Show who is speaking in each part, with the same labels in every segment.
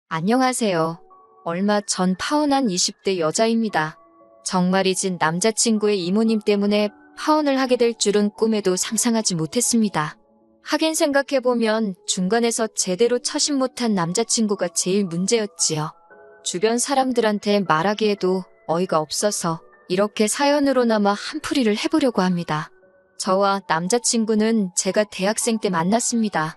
Speaker 1: 안녕하세요. 얼마 전 파혼한 20대 여자입니다. 정말이진 남자친구의 이모님 때문에 파혼을 하게 될 줄은 꿈에도 상상하지 못했습니다. 하긴 생각해보면 중간에서 제대로 처신 못한 남자친구가 제일 문제였지요. 주변 사람들한테 말하기에도 어이가 없어서 이렇게 사연으로나마 한풀이를 해보려고 합니다. 저와 남자친구는 제가 대학생 때 만났습니다.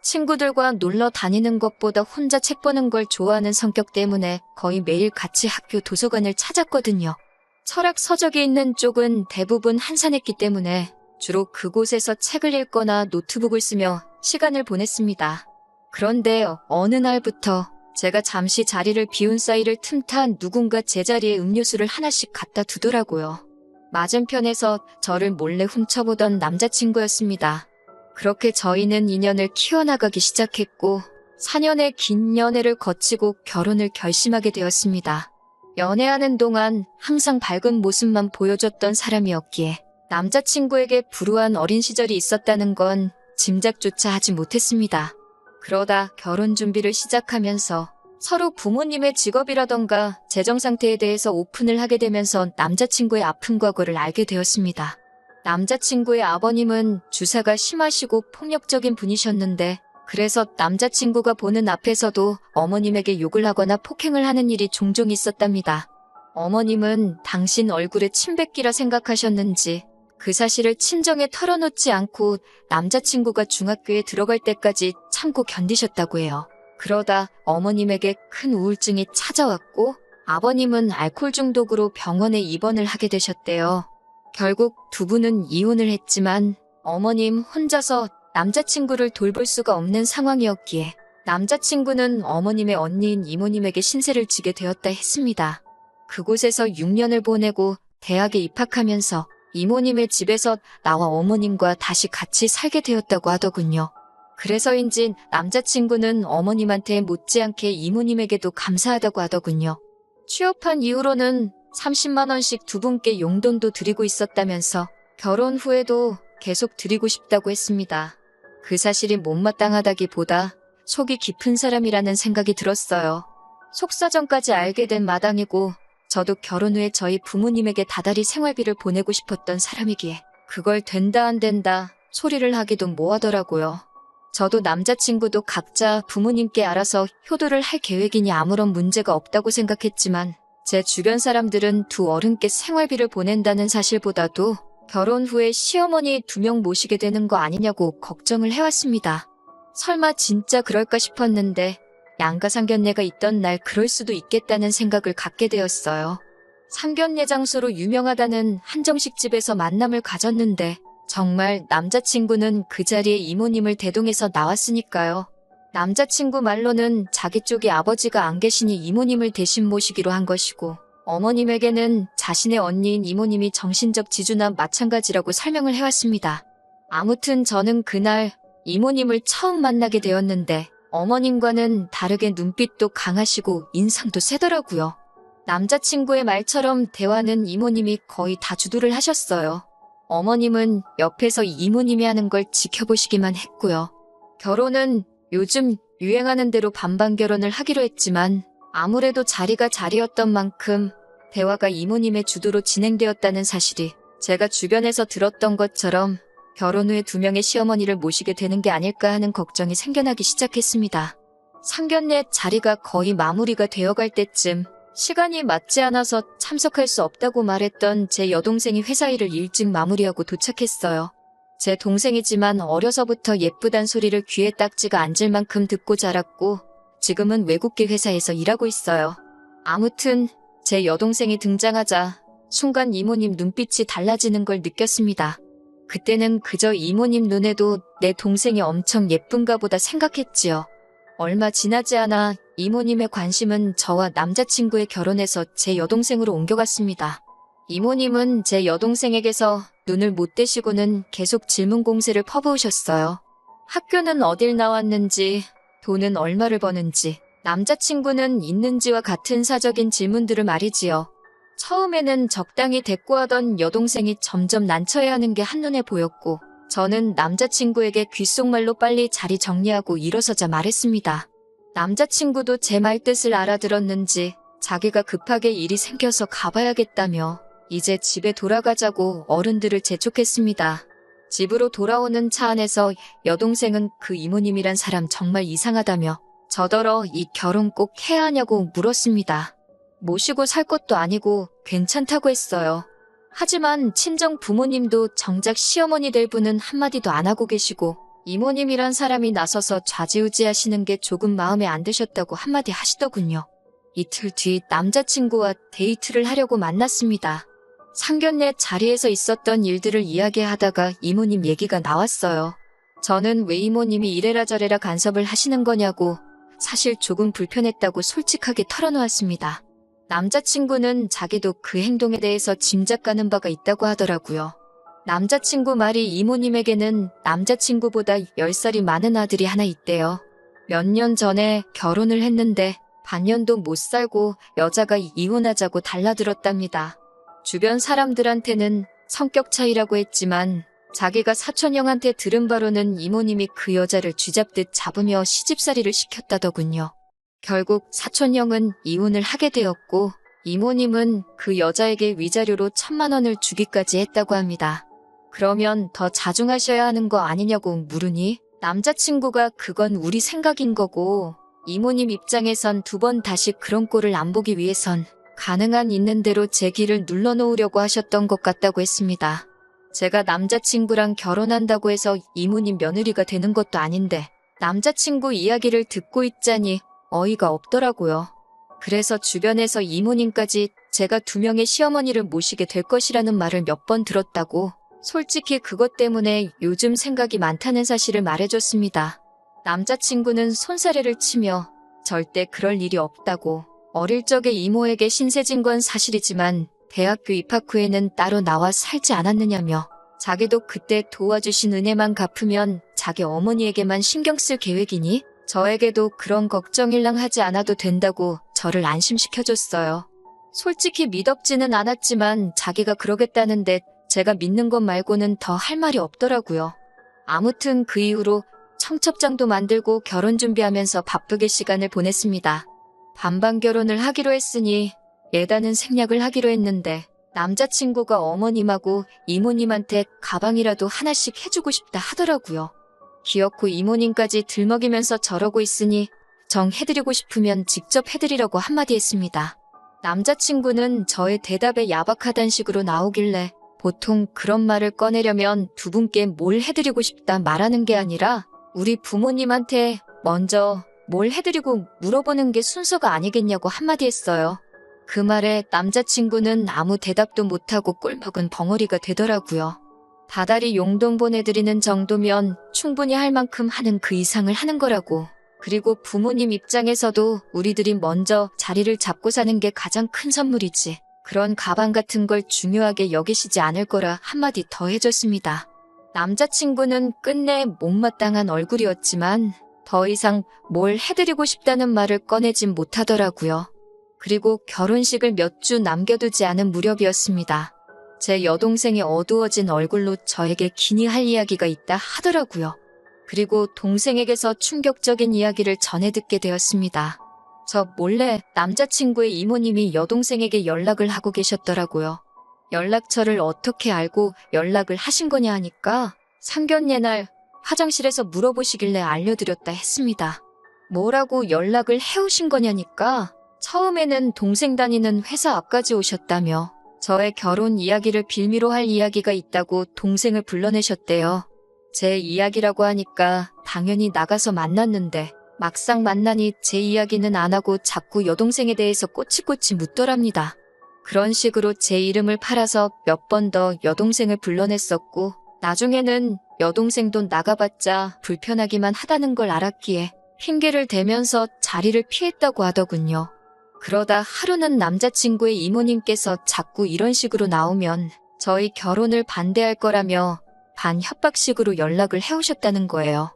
Speaker 1: 친구들과 놀러 다니는 것보다 혼자 책 보는 걸 좋아하는 성격 때문에 거의 매일 같이 학교 도서관을 찾았거든요. 철학 서적이 있는 쪽은 대부분 한산했기 때문에 주로 그곳에서 책을 읽거나 노트북을 쓰며 시간을 보냈습니다. 그런데 어느 날부터 제가 잠시 자리를 비운 사이를 틈타 누군가 제 자리에 음료수를 하나씩 갖다 두더라고요. 맞은편에서 저를 몰래 훔쳐보던 남자친구였습니다. 그렇게 저희는 인연을 키워나가기 시작했고 4년의 긴 연애를 거치고 결혼을 결심하게 되었습니다. 연애하는 동안 항상 밝은 모습만 보여줬던 사람이었기에 남자친구에게 불우한 어린 시절이 있었다는 건 짐작조차 하지 못했습니다. 그러다 결혼 준비를 시작하면서 서로 부모님의 직업이라던가 재정 상태에 대해서 오픈을 하게 되면서 남자친구의 아픈 과거를 알게 되었습니다. 남자친구의 아버님은 주사가 심하시고 폭력적인 분이셨는데 그래서 남자친구가 보는 앞에서도 어머님에게 욕을 하거나 폭행을 하는 일이 종종 있었답니다. 어머님은 당신 얼굴에 침 뱉기라 생각하셨는지 그 사실을 친정에 털어놓지 않고 남자친구가 중학교에 들어갈 때까지 참고 견디셨다고 해요. 그러다 어머님에게 큰 우울증이 찾아왔고 아버님은 알코올 중독으로 병원에 입원을 하게 되셨대요. 결국 두 분은 이혼을 했지만 어머님 혼자서 남자친구를 돌볼 수가 없는 상황이었기에 남자친구는 어머님의 언니인 이모님에게 신세를 지게 되었다 했습니다. 그곳에서 6년을 보내고 대학에 입학하면서 이모님의 집에서 나와 어머님과 다시 같이 살게 되었다고 하더군요. 그래서인지 남자친구는 어머님한테 못지않게 이모님에게도 감사하다고 하더군요. 취업한 이후로는 30만 원씩 두 분께 용돈도 드리고 있었다면서 결혼 후에도 계속 드리고 싶다고 했습니다. 그 사실이 못마땅하다기보다 속이 깊은 사람이라는 생각이 들었어요. 속사정까지 알게 된 마당이고 저도 결혼 후에 저희 부모님에게 다달이 생활비를 보내고 싶었던 사람이기에 그걸 된다 안 된다 소리를 하기도 뭐하더라고요. 저도 남자친구도 각자 부모님께 알아서 효도를 할 계획이니 아무런 문제가 없다고 생각했지만 제 주변 사람들은 두 어른께 생활비를 보낸다는 사실보다도 결혼 후에 시어머니 2명 모시게 되는 거 아니냐고 걱정을 해왔습니다. 설마 진짜 그럴까 싶었는데 양가 상견례가 있던 날 그럴 수도 있겠다는 생각을 갖게 되었어요. 상견례 장소로 유명하다는 한정식 집에서 만남을 가졌는데 정말 남자친구는 그 자리에 이모님을 대동해서 나왔으니까요. 남자친구 말로는 자기 쪽에 아버지가 안 계시니 이모님을 대신 모시기로 한 것이고 어머님에게는 자신의 언니인 이모님이 정신적 지주나 마찬가지라고 설명을 해왔습니다. 아무튼 저는 그날 이모님을 처음 만나게 되었는데 어머님과는 다르게 눈빛도 강하시고 인상도 세더라고요. 남자친구의 말처럼 대화는 이모님이 거의 다 주도를 하셨어요. 어머님은 옆에서 이모님이 하는 걸 지켜보시기만 했고요. 결혼은 요즘 유행하는 대로 반반 결혼을 하기로 했지만 아무래도 자리가 자리였던 만큼 대화가 이모님의 주도로 진행되었다는 사실이 제가 주변에서 들었던 것처럼 결혼 후에 2명의 시어머니를 모시게 되는 게 아닐까 하는 걱정이 생겨나기 시작했습니다. 상견례 자리가 거의 마무리가 되어갈 때쯤 시간이 맞지 않아서 참석할 수 없다고 말했던 제 여동생이 회사 일을 일찍 마무리하고 도착했어요. 제 동생이지만 어려서부터 예쁘단 소리를 귀에 딱지가 앉을 만큼 듣고 자랐고 지금은 외국계 회사에서 일하고 있어요. 아무튼 제 여동생이 등장하자 순간 이모님 눈빛이 달라지는 걸 느꼈습니다. 그때는 그저 이모님 눈에도 내 동생이 엄청 예쁜가 보다 생각했지요. 얼마 지나지 않아 이모님의 관심은 저와 남자친구의 결혼에서 제 여동생으로 옮겨갔습니다. 이모님은 제 여동생에게서 눈을 못 떼시고는 계속 질문 공세를 퍼부으셨어요. 학교는 어딜 나왔는지, 돈은 얼마를 버는지, 남자친구는 있는지와 같은 사적인 질문들을 말이지요. 처음에는 적당히 대꾸하던 여동생이 점점 난처해하는 게 한눈에 보였고 저는 남자친구에게 귓속말로 빨리 자리 정리하고 일어서자 말했습니다. 남자친구도 제 말 뜻을 알아들었는지 자기가 급하게 일이 생겨서 가봐야겠다며 이제 집에 돌아가자고 어른들을 재촉했습니다. 집으로 돌아오는 차 안에서 여동생은 그 이모님이란 사람 정말 이상하다며 저더러 이 결혼 꼭 해야 하냐고 물었습니다. 모시고 살 것도 아니고 괜찮다고 했어요. 하지만 친정 부모님도 정작 시어머니 될 분은 한마디도 안 하고 계시고 이모님이란 사람이 나서서 좌지우지하시는 게 조금 마음에 안 드셨다고 한마디 하시더군요. 이틀 뒤 남자친구와 데이트를 하려고 만났습니다. 상견례 자리에서 있었던 일들을 이야기하다가 이모님 얘기가 나왔어요. 저는 왜 이모님이 이래라 저래라 간섭을 하시는 거냐고 사실 조금 불편했다고 솔직하게 털어놓았습니다. 남자친구는 자기도 그 행동에 대해서 짐작가는 바가 있다고 하더라고요. 남자친구 말이 이모님에게는 남자친구보다 10살이 많은 아들이 하나 있대요. 몇 년 전에 결혼을 했는데 반년도 못 살고 여자가 이혼하자고 달라들었답니다. 주변 사람들한테는 성격 차이라고 했지만 자기가 사촌형한테 들은 바로는 이모님이 그 여자를 쥐잡듯 잡으며 시집살이를 시켰다더군요. 결국 사촌형은 이혼을 하게 되었고 이모님은 그 여자에게 위자료로 1,000만 원을 주기까지 했다고 합니다. 그러면 더 자중하셔야 하는 거 아니냐고 물으니 남자친구가 그건 우리 생각인 거고 이모님 입장에선 2번 다시 그런 꼴을 안 보기 위해선 가능한 있는 대로 제 길을 눌러놓으려고 하셨던 것 같다고 했습니다. 제가 남자친구랑 결혼한다고 해서 이모님 며느리가 되는 것도 아닌데 남자친구 이야기를 듣고 있자니 어이가 없더라고요. 그래서 주변에서 이모님까지 제가 2명의 시어머니를 모시게 될 것이라는 말을 몇 번 들었다고 솔직히 그것 때문에 요즘 생각이 많다는 사실을 말해줬습니다. 남자친구는 손사래를 치며 절대 그럴 일이 없다고 어릴 적에 이모에게 신세진 건 사실이지만 대학교 입학 후에는 따로 나와 살지 않았느냐며 자기도 그때 도와주신 은혜만 갚으면 자기 어머니에게만 신경 쓸 계획이니 저에게도 그런 걱정일랑 하지 않아도 된다고 저를 안심시켜줬어요. 솔직히 믿었지는 않았지만 자기가 그러겠다는데 제가 믿는 것 말고는 더 할 말이 없더라고요. 아무튼 그 이후로 청첩장도 만들고 결혼 준비하면서 바쁘게 시간을 보냈습니다. 반반 결혼을 하기로 했으니 예단은 생략을 하기로 했는데 남자친구가 어머님하고 이모님한테 가방이라도 하나씩 해주고 싶다 하더라고요. 귀엽고 이모님까지 들먹이면서 저러고 있으니 정 해드리고 싶으면 직접 해드리라고 한마디 했습니다. 남자친구는 저의 대답에 야박하단 식으로 나오길래 보통 그런 말을 꺼내려면 2분께 뭘 해드리고 싶다 말하는 게 아니라 우리 부모님한테 먼저 뭘 해드리고 물어보는 게 순서가 아니겠냐고 한마디 했어요. 그 말에 남자친구는 아무 대답도 못하고 꼴먹은 벙어리가 되더라고요. 다달이 용돈 보내드리는 정도면 충분히 할 만큼 하는 그 이상을 하는 거라고. 그리고 부모님 입장에서도 우리들이 먼저 자리를 잡고 사는 게 가장 큰 선물이지. 그런 가방 같은 걸 중요하게 여기시지 않을 거라 한마디 더 해줬습니다. 남자친구는 끝내 못마땅한 얼굴이었지만 더 이상 뭘 해드리고 싶다는 말을 꺼내진 못하더라고요. 그리고 결혼식을 몇 주 남겨두지 않은 무렵이었습니다. 제 여동생의 어두워진 얼굴로 저에게 기니 할 이야기가 있다 하더라고요. 그리고 동생에게서 충격적인 이야기를 전해 듣게 되었습니다. 저 몰래 남자친구의 이모님이 여동생에게 연락을 하고 계셨더라고요. 연락처를 어떻게 알고 연락을 하신 거냐 하니까 상견례 날 화장실에서 물어보시길래 알려드렸다 했습니다. 뭐라고 연락을 해오신 거냐니까 처음에는 동생 다니는 회사 앞까지 오셨다며 저의 결혼 이야기를 빌미로 할 이야기가 있다고 동생을 불러내셨대요. 제 이야기라고 하니까 당연히 나가서 만났는데 막상 만나니 제 이야기는 안 하고 자꾸 여동생에 대해서 꼬치꼬치 묻더랍니다. 그런 식으로 제 이름을 팔아서 몇 번 더 여동생을 불러냈었고 나중에는 여동생도 나가봤자 불편하기만 하다는 걸 알았기에 핑계를 대면서 자리를 피했다고 하더군요. 그러다 하루는 남자친구의 이모님께서 자꾸 이런 식으로 나오면 저희 결혼을 반대할 거라며 반 협박식으로 연락을 해오셨다는 거예요.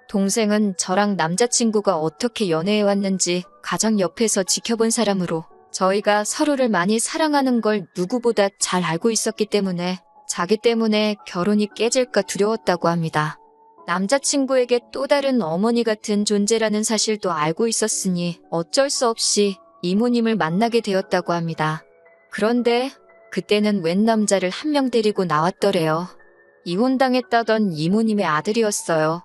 Speaker 1: 동생은 저랑 남자친구가 어떻게 연애해왔는지 가장 옆에서 지켜본 사람으로 저희가 서로를 많이 사랑하는 걸 누구보다 잘 알고 있었기 때문에 자기 때문에 결혼이 깨질까 두려웠다고 합니다. 남자친구에게 또 다른 어머니 같은 존재라는 사실도 알고 있었으니 어쩔 수 없이 이모님을 만나게 되었다고 합니다. 그런데 그때는 웬 남자를 한 명 데리고 나왔더래요. 이혼당했다던 이모님의 아들이었어요.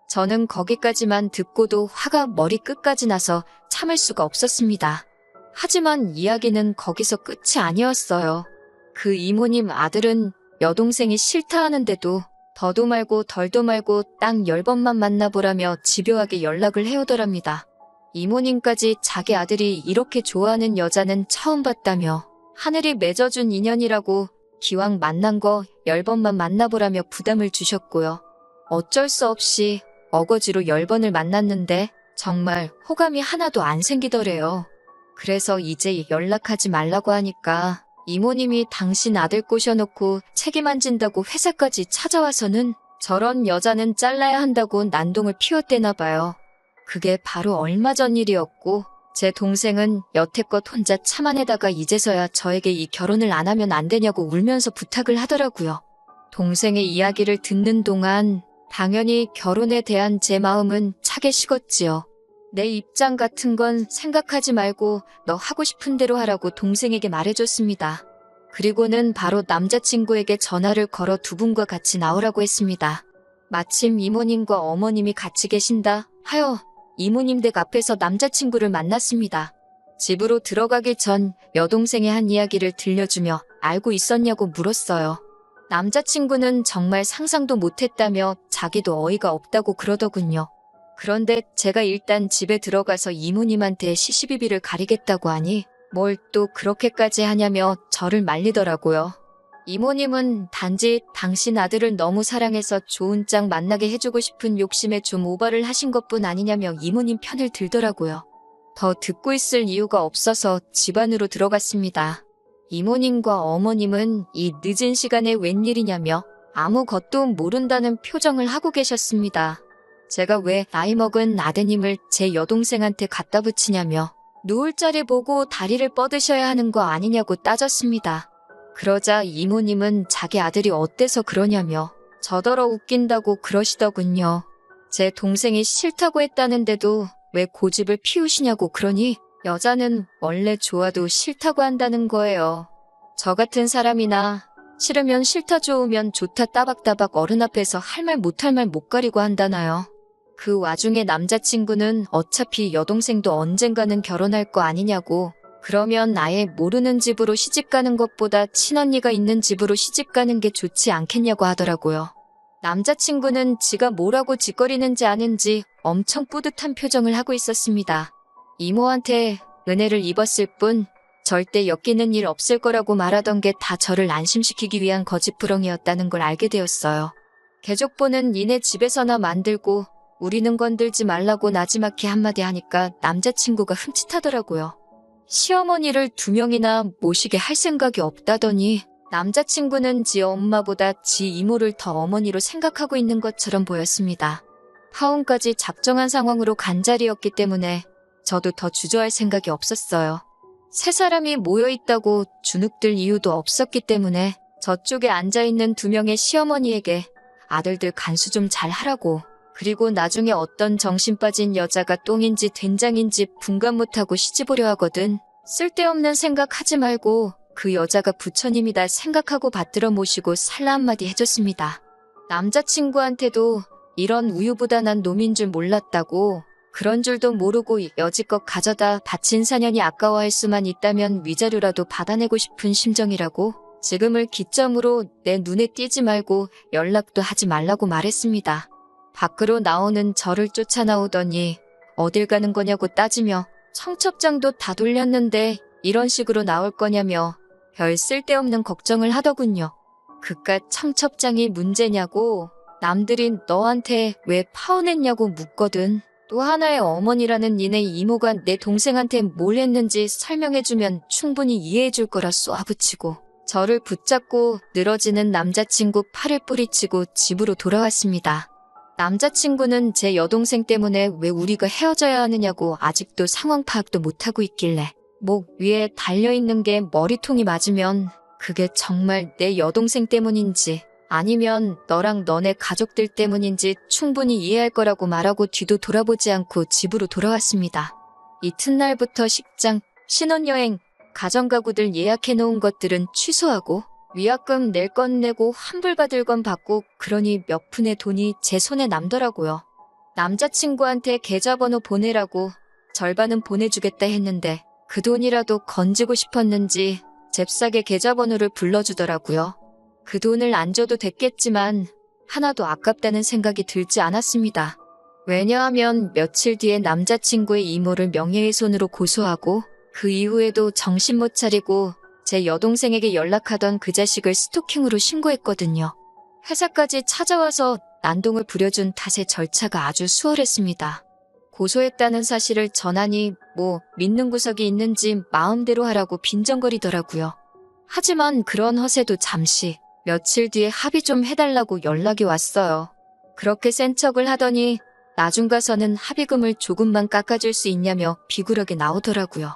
Speaker 1: 저는 거기까지만 듣고도 화가 머리 끝까지 나서 참을 수가 없었습니다. 하지만 이야기는 거기서 끝이 아니었어요. 그 이모님 아들은 여동생이 싫다 하는데도 더도 말고 덜도 말고 딱 10번만 만나보라며 집요하게 연락을 해오더랍니다. 이모님까지 자기 아들이 이렇게 좋아하는 여자는 처음 봤다며 하늘이 맺어준 인연이라고 기왕 만난 거 10번만 만나보라며 부담을 주셨고요. 어쩔 수 없이 어거지로 10번을 만났는데 정말 호감이 하나도 안 생기더래요. 그래서 이제 연락하지 말라고 하니까 이모님이 당신 아들 꼬셔놓고 책임 안 진다고 회사까지 찾아와서는 저런 여자는 잘라야 한다고 난동을 피웠대나 봐요. 그게 바로 얼마 전 일이었고 제 동생은 여태껏 혼자 참아내다가 이제서야 저에게 이 결혼을 안 하면 안 되냐고 울면서 부탁을 하더라고요. 동생의 이야기를 듣는 동안 당연히 결혼에 대한 제 마음은 차게 식었지요. 내 입장 같은 건 생각하지 말고 너 하고 싶은 대로 하라고 동생에게 말해줬습니다. 그리고는 바로 남자친구에게 전화를 걸어 두 분과 같이 나오라고 했습니다. 마침 이모님과 어머님이 같이 계신다 하여 이모님 댁 앞에서 남자친구를 만났습니다. 집으로 들어가기 전 여동생의 한 이야기를 들려주며 알고 있었냐고 물었어요. 남자친구는 정말 상상도 못했다며 자기도 어이가 없다고 그러더군요. 그런데 제가 일단 집에 들어가서 이모님한테 시시비비를 가리겠다고 하니 뭘 또 그렇게까지 하냐며 저를 말리더라고요. 이모님은 단지 당신 아들을 너무 사랑해서 좋은 짝 만나게 해주고 싶은 욕심에 좀 오버를 하신 것뿐 아니냐며 이모님 편을 들더라고요. 더 듣고 있을 이유가 없어서 집 안으로 들어갔습니다. 이모님과 어머님은 이 늦은 시간에 웬일이냐며 아무것도 모른다는 표정을 하고 계셨습니다. 제가 왜 나이 먹은 아드님을 제 여동생한테 갖다 붙이냐며 누울 자리 보고 다리를 뻗으셔야 하는 거 아니냐고 따졌습니다. 그러자 이모님은 자기 아들이 어때서 그러냐며 저더러 웃긴다고 그러시더군요. 제 동생이 싫다고 했다는데도 왜 고집을 피우시냐고 그러니 여자는 원래 좋아도 싫다고 한다는 거예요. 저 같은 사람이나 싫으면 싫다 좋으면 좋다 따박따박 어른 앞에서 할 말 못할 말 못 가리고 한다나요. 그 와중에 남자친구는 어차피 여동생도 언젠가는 결혼할 거 아니냐고 그러면 아예 모르는 집으로 시집가는 것보다 친언니가 있는 집으로 시집가는 게 좋지 않겠냐고 하더라고요. 남자친구는 지가 뭐라고 짓거리는지 아는지 엄청 뿌듯한 표정을 하고 있었습니다. 이모한테 은혜를 입었을 뿐 절대 엮이는 일 없을 거라고 말하던 게 다 저를 안심시키기 위한 거짓부렁이었다는 걸 알게 되었어요. 개족보는 니네 집에서나 만들고 우리는 건들지 말라고 나지막히 한마디 하니까 남자친구가 흠칫하더라고요. 시어머니를 2명이나 모시게 할 생각이 없다더니 남자친구는 지 엄마보다 지 이모를 더 어머니로 생각하고 있는 것처럼 보였습니다. 파혼까지 작정한 상황으로 간 자리였기 때문에 저도 더 주저할 생각이 없었어요. 세 사람이 모여있다고 주눅들 이유도 없었기 때문에 저쪽에 앉아있는 2명의 시어머니에게 아들들 간수 좀 잘 하라고, 그리고 나중에 어떤 정신 빠진 여자가 똥인지 된장인지 분간 못하고 시집오려 하거든. 쓸데없는 생각하지 말고 그 여자가 부처님이다 생각하고 받들어 모시고 살라 한마디 해줬습니다. 남자친구한테도 이런 우유부단한 놈인 줄 몰랐다고, 그런 줄도 모르고 여지껏 가져다 바친 사년이 아까워할 수만 있다면 위자료라도 받아내고 싶은 심정이라고, 지금을 기점으로 내 눈에 띄지 말고 연락도 하지 말라고 말했습니다. 밖으로 나오는 저를 쫓아나오더니 어딜 가는 거냐고 따지며 청첩장도 다 돌렸는데 이런 식으로 나올 거냐며 별 쓸데없는 걱정을 하더군요. 그깟 청첩장이 문제냐고, 남들이 너한테 왜 파혼했냐고 묻거든. 또 하나의 어머니라는 니네 이모가 내 동생한테 뭘 했는지 설명해주면 충분히 이해해줄 거라 쏘아붙이고 저를 붙잡고 늘어지는 남자친구 팔을 뿌리치고 집으로 돌아왔습니다. 남자친구는 제 여동생 때문에 왜 우리가 헤어져야 하느냐고 아직도 상황 파악도 못하고 있길래 목 위에 달려있는 게 머리통이 맞으면 그게 정말 내 여동생 때문인지 아니면 너랑 너네 가족들 때문인지 충분히 이해할 거라고 말하고 뒤도 돌아보지 않고 집으로 돌아왔습니다. 이튿날부터 식장, 신혼여행, 가정가구들 예약해놓은 것들은 취소하고 위약금 낼 건 내고 환불받을 건 받고 그러니 몇 푼의 돈이 제 손에 남더라고요. 남자친구한테 계좌번호 보내라고 절반은 보내주겠다 했는데 그 돈이라도 건지고 싶었는지 잽싸게 계좌번호를 불러주더라고요. 그 돈을 안 줘도 됐겠지만 하나도 아깝다는 생각이 들지 않았습니다. 왜냐하면 며칠 뒤에 남자친구의 이모를 명예훼손으로 고소하고 그 이후에도 정신 못 차리고 제 여동생에게 연락하던 그 자식을 스토킹으로 신고했거든요. 회사까지 찾아와서 난동을 부려준 탓에 절차가 아주 수월했습니다. 고소했다는 사실을 전하니 뭐 믿는 구석이 있는지 마음대로 하라고 빈정거리더라고요. 하지만 그런 허세도 잠시 며칠 뒤에 합의 좀 해달라고 연락이 왔어요. 그렇게 센 척을 하더니 나중 가서는 합의금을 조금만 깎아줄 수 있냐며 비굴하게 나오더라고요.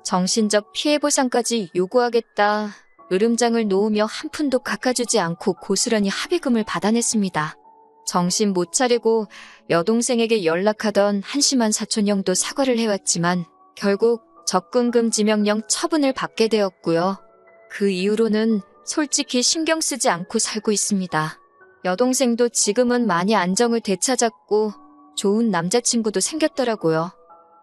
Speaker 1: 정신적 피해 보상까지 요구하겠다. 으름장을 놓으며 한 푼도 깎아주지 않고 고스란히 합의금을 받아냈습니다. 정신 못 차리고 여동생에게 연락하던 한심한 사촌형도 사과를 해왔지만 결국 접근금지 명령 처분을 받게 되었고요. 그 이후로는 솔직히 신경 쓰지 않고 살고 있습니다. 여동생도 지금은 많이 안정을 되찾았고 좋은 남자친구도 생겼더라고요.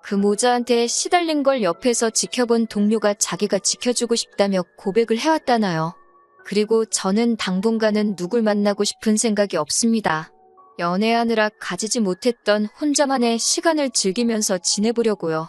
Speaker 1: 그 모자한테 시달린 걸 옆에서 지켜본 동료가 자기가 지켜주고 싶다며 고백을 해왔다나요. 그리고 저는 당분간은 누굴 만나고 싶은 생각이 없습니다. 연애하느라 가지지 못했던 혼자만의 시간을 즐기면서 지내보려고요.